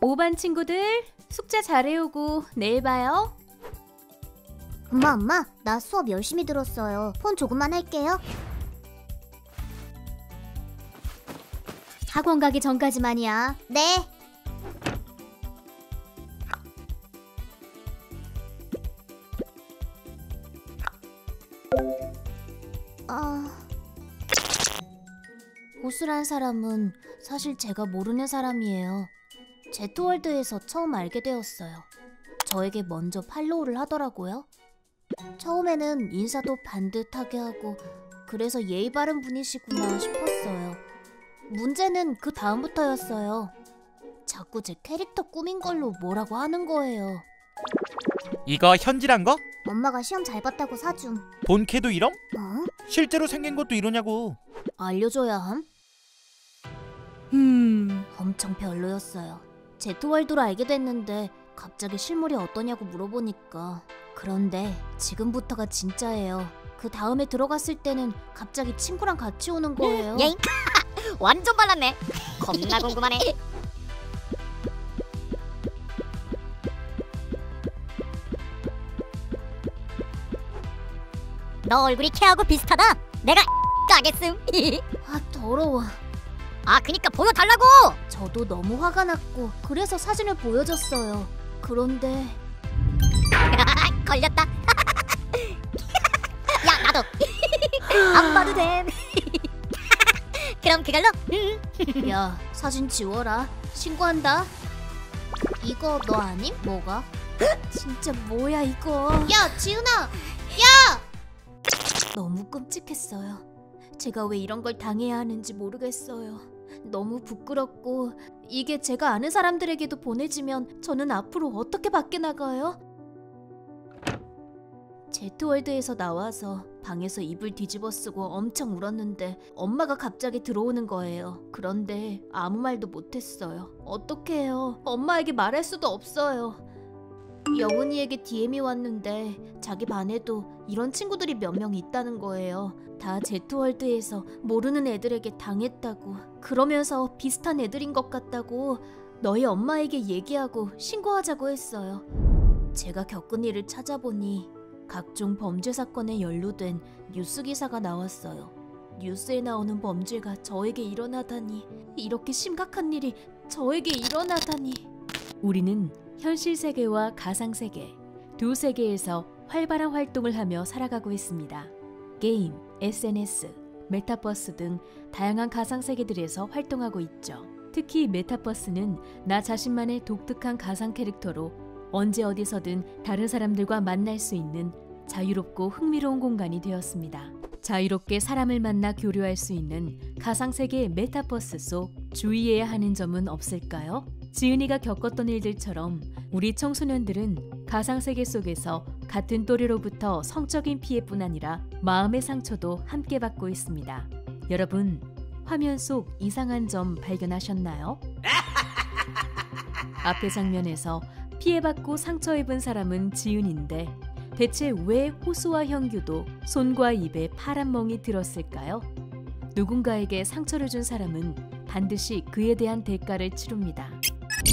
5반 친구들 숙제 잘해오고 내일 봐요. 엄마, 나 수업 열심히 들었어요. 폰 조금만 할게요. 학원 가기 전까지만이야. 네. 호수란 사람은 사실 제가 모르는 사람이에요. 제트월드에서 처음 알게 되었어요. 저에게 먼저 팔로우를 하더라고요. 처음에는 인사도 반듯하게 하고 그래서 예의 바른 분이시구나 싶었어요. 문제는 그 다음부터였어요. 자꾸 제 캐릭터 꾸민 걸로 뭐라고 하는 거예요. 이거 현질한 거? 엄마가 시험 잘 봤다고 사줌. 본캐도 이럼? 어? 실제로 생긴 것도 이러냐고. 알려줘야 함? 엄청 별로였어요. 제트월드로 알게 됐는데 갑자기 실물이 어떠냐고 물어보니까. 그런데 지금부터가 진짜예요. 그 다음에 들어갔을 때는 갑자기 친구랑 같이 오는 거예요. 예잉? 완전 발랐네. 겁나 궁금하네. 너 얼굴이 걔하고 비슷하다. 내가 까겠음. 아, 더러워. 아, 그니까 보여달라고. 저도 너무 화가 났고 그래서 사진을 보여줬어요. 그런데 걸렸다. 야, 나도. 안 봐도 됨. 그럼 그걸로? 야, 사진 지워라. 신고한다. 이거 너 아님? 뭐가? 진짜 뭐야 이거. 야, 지은아! 야! 너무 끔찍했어요. 제가 왜 이런 걸 당해야 하는지 모르겠어요. 너무 부끄럽고 이게 제가 아는 사람들에게도 보내지면 저는 앞으로 어떻게 밖에 나가요? 제트월드에서 나와서 방에서 이불 뒤집어 쓰고 엄청 울었는데 엄마가 갑자기 들어오는 거예요. 그런데 아무 말도 못했어요. 어떡해요. 엄마에게 말할 수도 없어요. 영은이에게 DM이 왔는데 자기 반에도 이런 친구들이 몇 명 있다는 거예요. 다 제트월드에서 모르는 애들에게 당했다고. 그러면서 비슷한 애들인 것 같다고 너희 엄마에게 얘기하고 신고하자고 했어요. 제가 겪은 일을 찾아보니 각종 범죄 사건에 연루된 뉴스 기사가 나왔어요. 뉴스에 나오는 범죄가 저에게 일어나다니, 이렇게 심각한 일이 저에게 일어나다니. 우리는 현실 세계와 가상 세계 두 세계에서 활발한 활동을 하며 살아가고 있습니다. 게임, SNS, 메타버스 등 다양한 가상 세계들에서 활동하고 있죠. 특히 메타버스는 나 자신만의 독특한 가상 캐릭터로 언제 어디서든 다른 사람들과 만날 수 있는 자유롭고 흥미로운 공간이 되었습니다. 자유롭게 사람을 만나 교류할 수 있는 가상세계의 메타버스 속 주의해야 하는 점은 없을까요? 지은이가 겪었던 일들처럼 우리 청소년들은 가상세계 속에서 같은 또래로부터 성적인 피해뿐 아니라 마음의 상처도 함께 받고 있습니다. 여러분, 화면 속 이상한 점 발견하셨나요? 앞의 장면에서 피해받고 상처 입은 사람은 지은인데 대체 왜 호수와 형규도 손과 입에 파란 멍이 들었을까요? 누군가에게 상처를 준 사람은 반드시 그에 대한 대가를 치릅니다.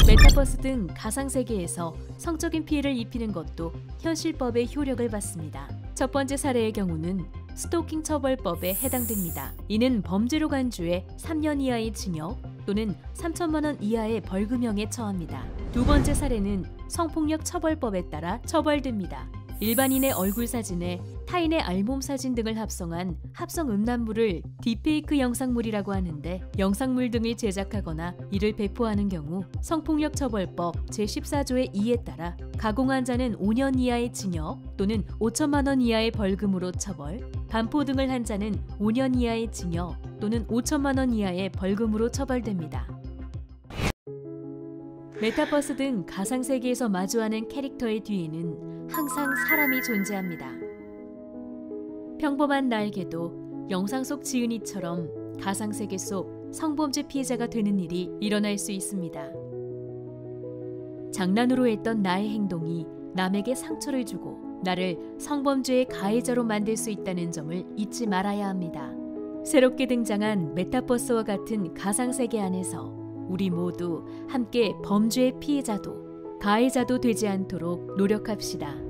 메타버스 등 가상세계에서 성적인 피해를 입히는 것도 현실법의 효력을 받습니다. 첫 번째 사례의 경우는 스토킹 처벌법에 해당됩니다. 이는 범죄로 간주해 3년 이하의 징역 또는 3천만 원 이하의 벌금형에 처합니다. 두 번째 사례는 성폭력 처벌법에 따라 처벌됩니다. 일반인의 얼굴 사진에 타인의 알몸 사진 등을 합성한 합성 음란물을 딥페이크 영상물이라고 하는데, 영상물 등을 제작하거나 이를 배포하는 경우 성폭력 처벌법 제14조의 2에 따라 가공한 자는 5년 이하의 징역 또는 5천만 원 이하의 벌금으로 처벌, 반포 등을 한 자는 5년 이하의 징역 또는 5천만 원 이하의 벌금으로 처벌됩니다. 메타버스 등 가상세계에서 마주하는 캐릭터의 뒤에는 항상 사람이 존재합니다. 평범한 나에게도 영상 속 지은이처럼 가상세계 속 성범죄 피해자가 되는 일이 일어날 수 있습니다. 장난으로 했던 나의 행동이 남에게 상처를 주고 나를 성범죄의 가해자로 만들 수 있다는 점을 잊지 말아야 합니다. 새롭게 등장한 메타버스와 같은 가상세계 안에서 우리 모두 함께 범죄의 피해자도 가해자도 되지 않도록 노력합시다.